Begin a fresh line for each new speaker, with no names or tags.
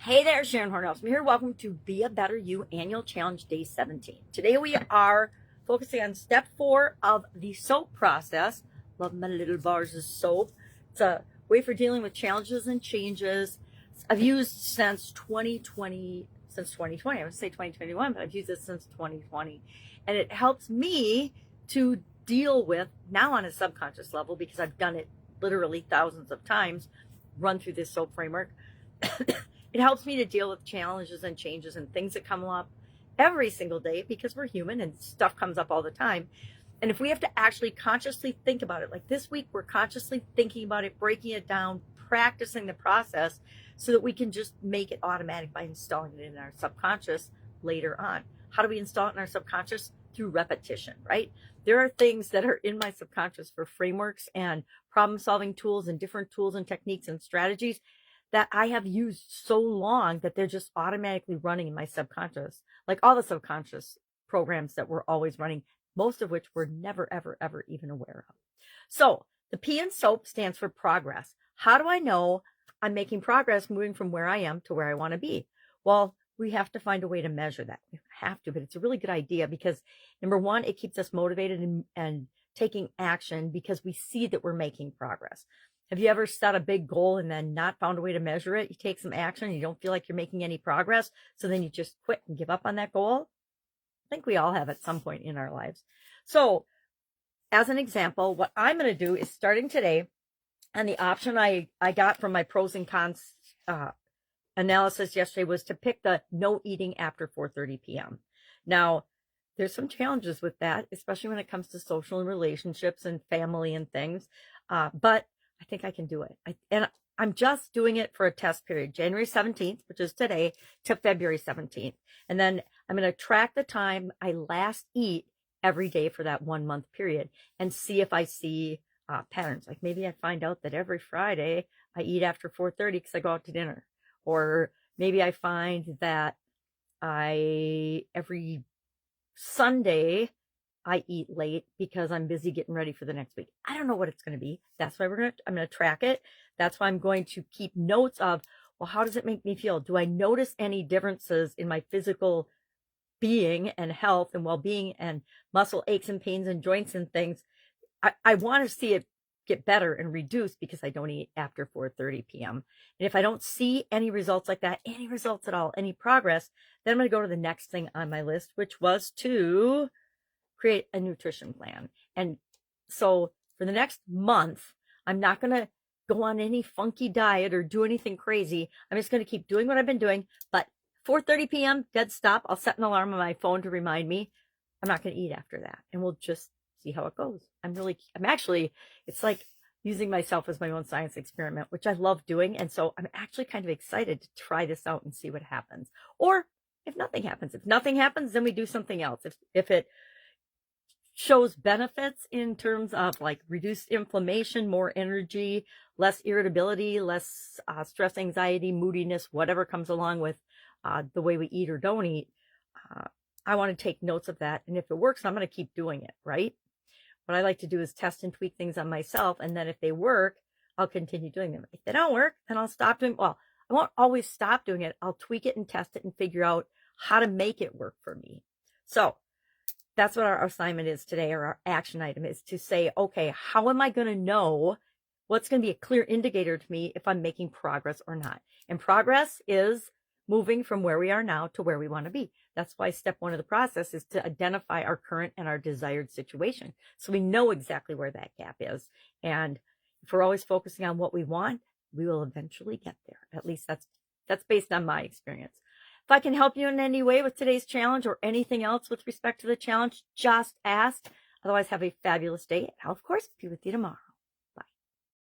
Hey there, Sharon Horne-Ellstrom here. Welcome to Be a Better You Annual Challenge Day 17. Today we are focusing on step 4 of the soaP process. Love my little bars of soap. It's a way for dealing with challenges and changes. I've used since 2020. I would say 2021, but I've used it since 2020. And it helps me to deal with, now on a subconscious level, because I've done it literally thousands of times, run through this soaP framework. It helps me to deal with challenges and changes and things that come up every single day, because we're human and stuff comes up all the time. And if we have to actually consciously think about it, like this week, we're consciously thinking about it, breaking it down, practicing the process so that we can just make it automatic by installing it in our subconscious later on. How do we install it in our subconscious? Through repetition, right? There are things that are in my subconscious for frameworks and problem solving tools and different tools and techniques and strategies that I have used so long that they're just automatically running in my subconscious, like all the subconscious programs that we're always running, most of which we're never, ever, ever even aware of. So the P in soaP stands for progress. How do I know I'm making progress moving from where I am to where I want to be? Well, we have to find a way to measure that. We have to, but it's a really good idea because number one, it keeps us motivated and taking action because we see that we're making progress. Have you ever set a big goal and then not found a way to measure it? You take some action, and you don't feel like you're making any progress, so then you just quit and give up on that goal? I think we all have at some point in our lives. So as an example, what I'm going to do is starting today, and the option I got from my pros and cons analysis yesterday was to pick the no eating after 4:30 p.m. Now, there's some challenges with that, especially when it comes to social and relationships and family and things. But I think I can do it. And I'm just doing it for a test period, January 17th, which is today, to February 17th. And then I'm going to track the time I last eat every day for that 1 month period and see if I see patterns. Like maybe I find out that every Friday I eat after 4:30 because I go out to dinner. Or maybe I find that every Sunday I eat late because I'm busy getting ready for the next week. I don't know what it's going to be. That's why I'm going to track it. That's why I'm going to keep notes of, well, how does it make me feel? Do I notice any differences in my physical being and health and well-being and muscle aches and pains and joints and things? I want to see it get better and reduce because I don't eat after 4:30 p.m. And if I don't see any results like that, any results at all, any progress, then I'm going to go to the next thing on my list, which was to create a nutrition plan. And so for the next month, I'm not going to go on any funky diet or do anything crazy. I'm just going to keep doing what I've been doing. But 4:30 p.m., dead stop. I'll set an alarm on my phone to remind me. I'm not going to eat after that. And we'll just see how it goes. It's like using myself as my own science experiment, which I love doing. And so I'm actually kind of excited to try this out and see what happens. Or if nothing happens, then we do something else. If it shows benefits in terms of like reduced inflammation, more energy, less irritability, less stress, anxiety, moodiness, whatever comes along with the way we eat or don't eat, I want to take notes of that. And if it works, I'm going to keep doing it, right? What I like to do is test and tweak things on myself. And then if they work, I'll continue doing them. If they don't work, then I'll stop doing, well, I won't always stop doing it. I'll tweak it and test it and figure out how to make it work for me. So that's what our assignment is today, or our action item is to say, okay, how am I going to know what's going to be a clear indicator to me if I'm making progress or not? And progress is moving from where we are now to where we want to be. That's why step 1 of the process is to identify our current and our desired situation. So we know exactly where that gap is. And if we're always focusing on what we want, we will eventually get there. At least that's based on my experience. If I can help you in any way with today's challenge or anything else with respect to the challenge, just ask. Otherwise, have a fabulous day. I'll, of course, be with you tomorrow.